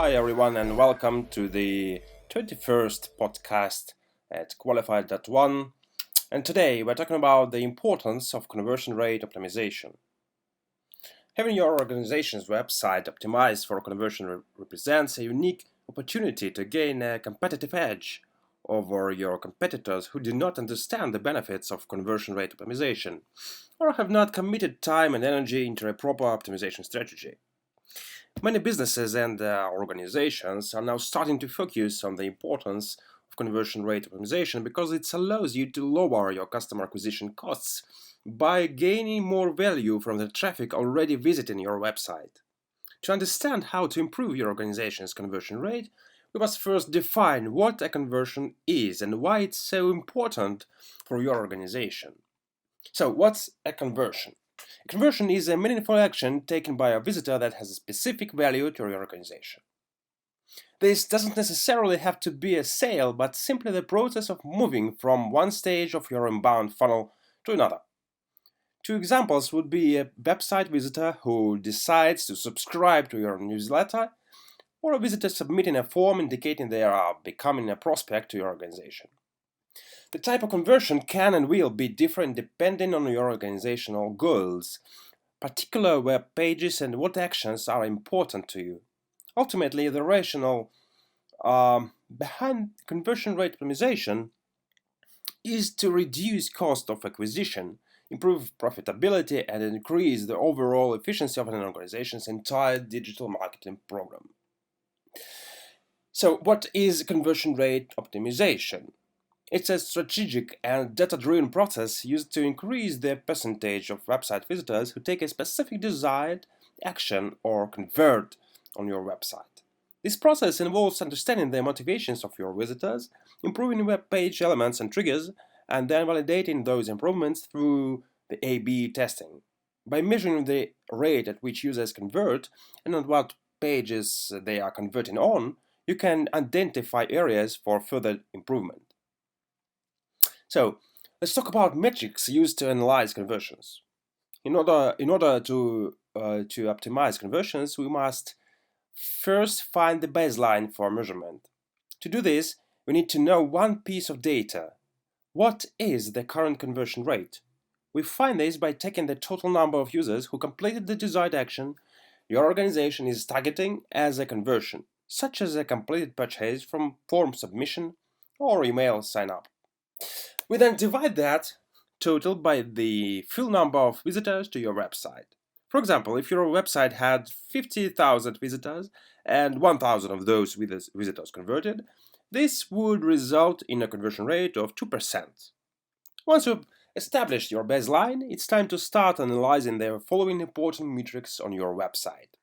Hi everyone and welcome to the 21st podcast at Qualified.One, and today we're talking about the importance of conversion rate optimization. Having your organization's website optimized for conversion represents a unique opportunity to gain a competitive edge over your competitors who do not understand the benefits of conversion rate optimization or have not committed time and energy into a proper optimization strategy. Many businesses and organizations are now starting to focus on the importance of conversion rate optimization because it allows you to lower your customer acquisition costs by gaining more value from the traffic already visiting your website. To understand how to improve your organization's conversion rate, we must first define what a conversion is and why it's so important for your organization. So, what's a conversion? A conversion is a meaningful action taken by a visitor that has a specific value to your organization. This doesn't necessarily have to be a sale, but simply the process of moving from one stage of your inbound funnel to another. Two examples would be a website visitor who decides to subscribe to your newsletter, or a visitor submitting a form indicating they are becoming a prospect to your organization. The type of conversion can and will be different depending on your organizational goals, particular web pages, and what actions are important to you. Ultimately, the rationale behind conversion rate optimization is to reduce cost of acquisition, improve profitability, and increase the overall efficiency of an organization's entire digital marketing program. So, what is conversion rate optimization? It's a strategic and data-driven process used to increase the percentage of website visitors who take a specific desired action or convert on your website. This process involves understanding the motivations of your visitors, improving web page elements and triggers, and then validating those improvements through the A/B testing. By measuring the rate at which users convert and on what pages they are converting on, you can identify areas for further improvement. So, let's talk about metrics used to analyze conversions. In order to optimize conversions, we must first find the baseline for measurement. To do this, we need to know one piece of data. What is the current conversion rate? We find this by taking the total number of users who completed the desired action your organization is targeting as a conversion, such as a completed purchase from form submission or email sign-up. We then divide that total by the full number of visitors to your website. For example, if your website had 50,000 visitors and 1,000 of those visitors converted, this would result in a conversion rate of 2%. Once you've established your baseline, it's time to start analyzing the following important metrics on your website.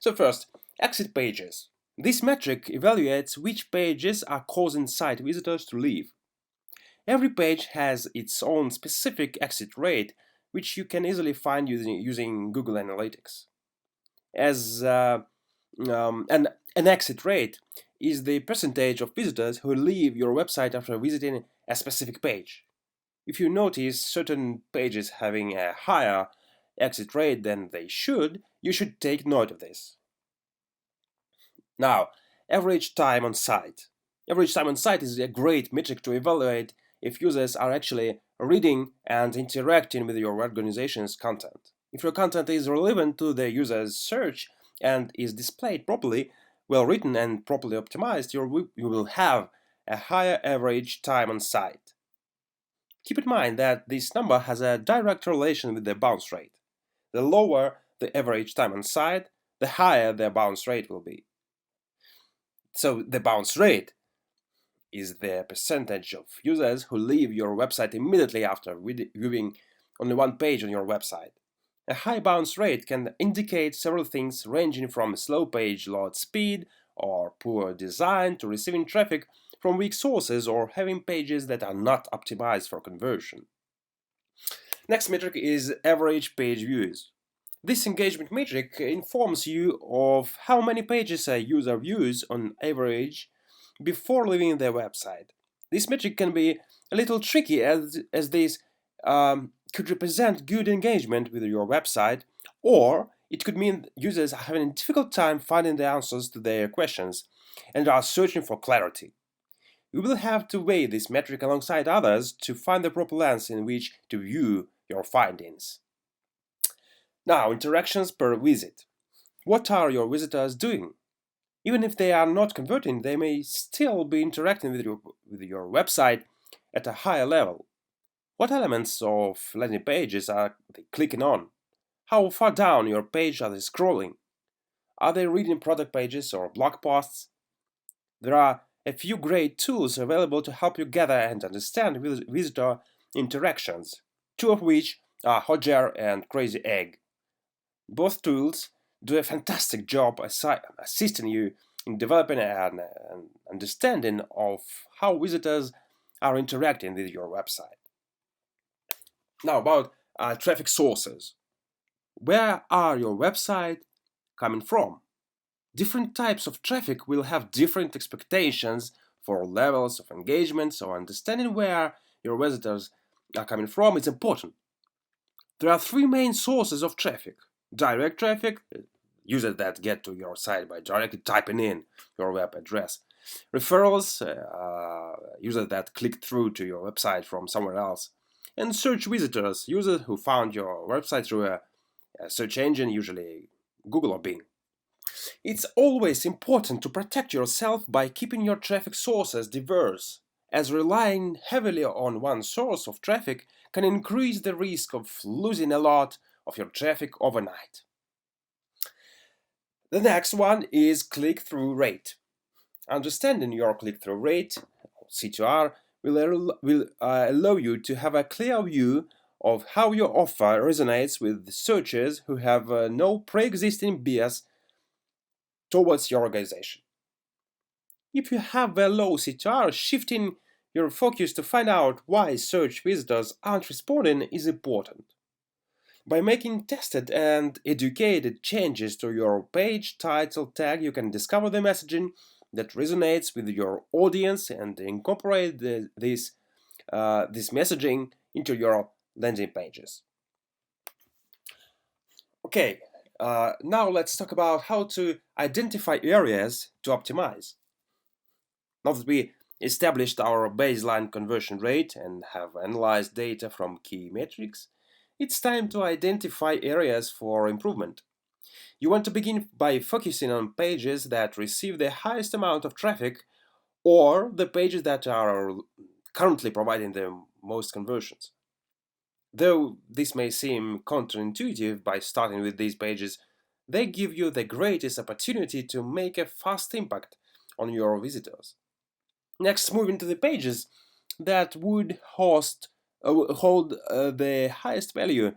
So first, exit pages. This metric evaluates which pages are causing site visitors to leave. Every page has its own specific exit rate, which you can easily find using Google Analytics. As an exit rate is the percentage of visitors who leave your website after visiting a specific page. If you notice certain pages having a higher exit rate than they should, you should take note of this. Now, average time on site. Average time on site is a great metric to evaluate if users are actually reading and interacting with your organization's content. If your content is relevant to the user's search and is displayed properly, well written and properly optimized, you will have a higher average time on site. Keep in mind that this number has a direct relation with the bounce rate. The lower the average time on site, the higher the bounce rate will be. So the bounce rate is the percentage of users who leave your website immediately after viewing only one page on your website. A high bounce rate can indicate several things ranging from slow page load speed or poor design to receiving traffic from weak sources or having pages that are not optimized for conversion. Next metric is average page views. This engagement metric informs you of how many pages a user views on average before leaving their website. This metric can be a little tricky as this could represent good engagement with your website, or It could mean users are having a difficult time finding the answers to their questions and are searching for clarity. You will have to weigh this metric alongside others to find the proper lens in which to view your findings. Now, interactions per visit. What are your visitors doing? Even if they are not converting, they may still be interacting with your website at a higher level. What elements of landing pages are they clicking on? How far down your page are they scrolling? Are they reading product pages or blog posts? There are a few great tools available to help you gather and understand visitor interactions, two of which are Hotjar and Crazy Egg. Both tools do a fantastic job assisting you in developing an understanding of how visitors are interacting with your website. Now, about traffic sources. Where are your website coming from? Different types of traffic will have different expectations for levels of engagement, so understanding where your visitors are coming from is important. There are three main sources of traffic. Direct traffic, users that get to your site by directly typing in your web address. Referrals, users that click through to your website from somewhere else. And search visitors, users who found your website through a search engine, usually Google or Bing. It's always important to protect yourself by keeping your traffic sources diverse, as relying heavily on one source of traffic can increase the risk of losing a lot of your traffic overnight. The next one is click-through rate. Understanding your click-through rate, C2R, will allow you to have a clear view of how your offer resonates with searchers who have no pre-existing bias towards your organization. If you have a low CTR, shifting your focus to find out why search visitors aren't responding is important. By making tested and educated changes to your page title tag, you can discover the messaging that resonates with your audience and incorporate this messaging into your landing pages. Okay, now let's talk about how to identify areas to optimize. Now that we established our baseline conversion rate and have analyzed data from key metrics, it's time to identify areas for improvement. You want to begin by focusing on pages that receive the highest amount of traffic or the pages that are currently providing the most conversions. Though this may seem counterintuitive by starting with these pages, they give you the greatest opportunity to make a fast impact on your visitors. Next, moving to the pages that would hold the highest value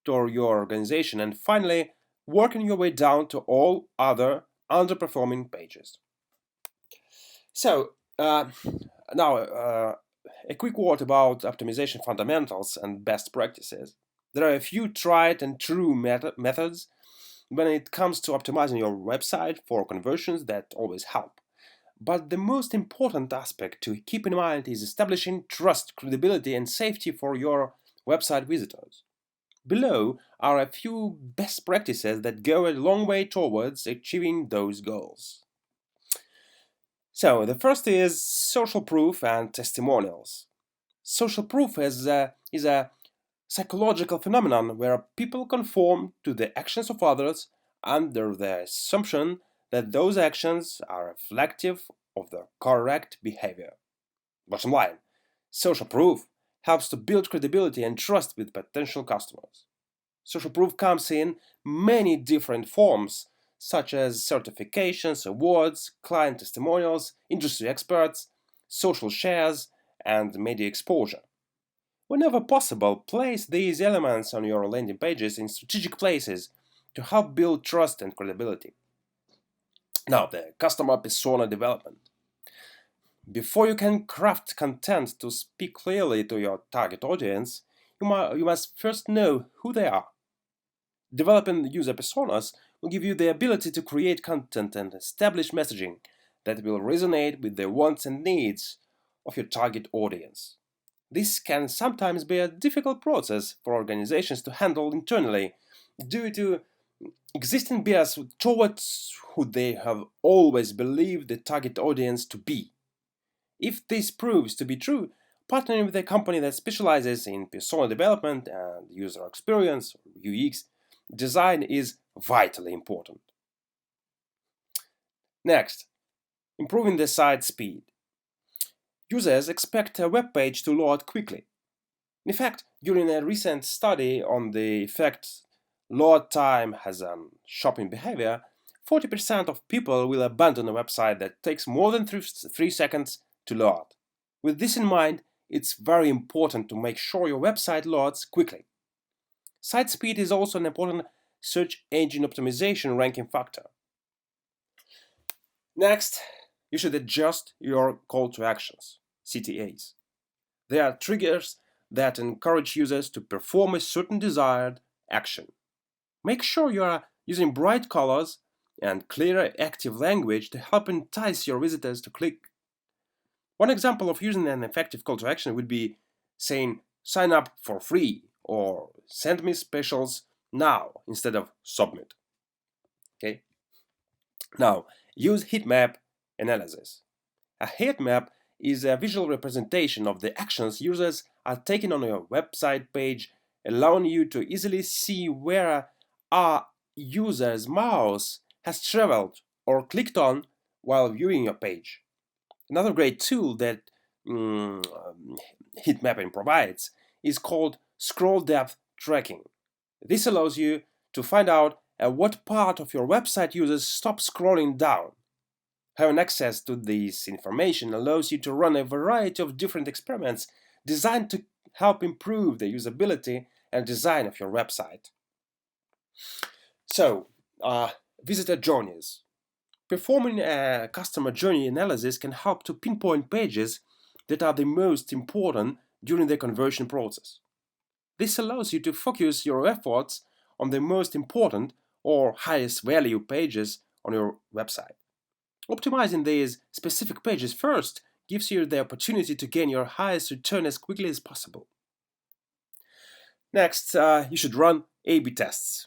to your organization, and finally, working your way down to all other underperforming pages. So, now a quick word about optimization fundamentals and best practices. There are a few tried and true methods when it comes to optimizing your website for conversions that always help. But the most important aspect to keep in mind is establishing trust, credibility, and safety for your website visitors. Below are a few best practices that go a long way towards achieving those goals. So, the first is social proof and testimonials. Social proof is a psychological phenomenon where people conform to the actions of others under the assumption that those actions are reflective of their correct behavior. Bottom line, social proof helps to build credibility and trust with potential customers. Social proof comes in many different forms, such as certifications, awards, client testimonials, industry experts, social shares, and media exposure. Whenever possible, place these elements on your landing pages in strategic places to help build trust and credibility. Now, the customer persona development. Before you can craft content to speak clearly to your target audience, you must first know who they are. Developing user personas will give you the ability to create content and establish messaging that will resonate with the wants and needs of your target audience. This can sometimes be a difficult process for organizations to handle internally due to existing bias towards who they have always believed the target audience to be. If this proves to be true, partnering with a company that specializes in persona development and user experience, UX, design is vitally important. Next, improving the site speed. Users expect a web page to load quickly. In fact, during a recent study on the effect load time has on shopping behavior, 40% of people will abandon a website that takes more than 3 seconds to load. With this in mind, it's very important to make sure your website loads quickly. Site speed is also an important search engine optimization ranking factor. Next, you should adjust your call to actions, CTAs. They are triggers that encourage users to perform a certain desired action. Make sure you are using bright colors and clear active language to help entice your visitors to click. One example of using an effective call to action would be saying sign up for free or send me specials now instead of submit. Okay? Now, use Heatmap Analysis. A heat map is a visual representation of the actions users are taking on your website page, allowing you to easily see where a user's mouse has traveled or clicked on while viewing your page. Another great tool that heat mapping provides is called scroll depth tracking. This allows you to find out at what part of your website users stop scrolling down. Having access to this information allows you to run a variety of different experiments designed to help improve the usability and design of your website. So, visitor journeys. Performing a customer journey analysis can help to pinpoint pages that are the most important during the conversion process. This allows you to focus your efforts on the most important or highest value pages on your website. Optimizing these specific pages first gives you the opportunity to gain your highest return as quickly as possible. Next, you should run A/B tests.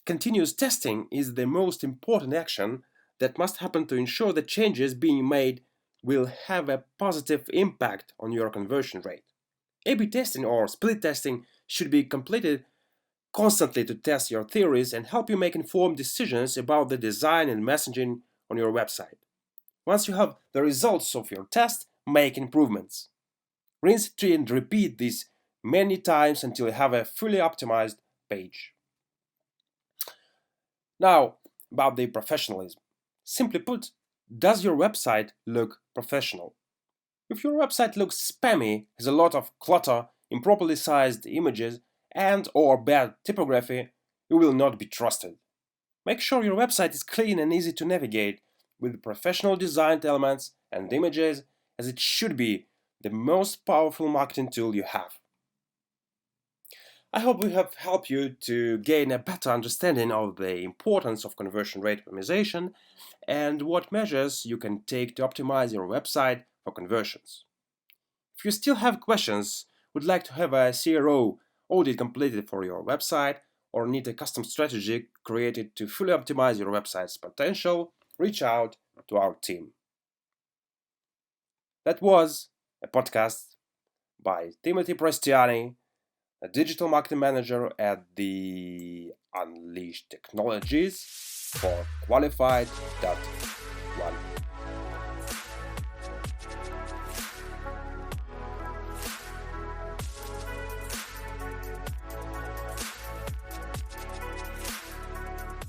Continuous testing is the most important action that must happen to ensure that changes being made will have a positive impact on your conversion rate. A/B testing or split testing should be completed constantly to test your theories and help you make informed decisions about the design and messaging on your website. Once you have the results of your test, make improvements. Rinse and repeat this many times until you have a fully optimized page. Now, about the professionalism. Simply put, does your website look professional? If your website looks spammy, has a lot of clutter, improperly sized images, and/or bad typography, you will not be trusted. Make sure your website is clean and easy to navigate, with professional designed elements and images, as it should be the most powerful marketing tool you have. I hope we have helped you to gain a better understanding of the importance of conversion rate optimization and what measures you can take to optimize your website for conversions. If you still have questions, would like to have a CRO audit completed for your website, or need a custom strategy created to fully optimize your website's potential, reach out to our team. That was a podcast by Timothy Prestiani, a digital marketing manager at the Unleashed Technologies for Qualified.One.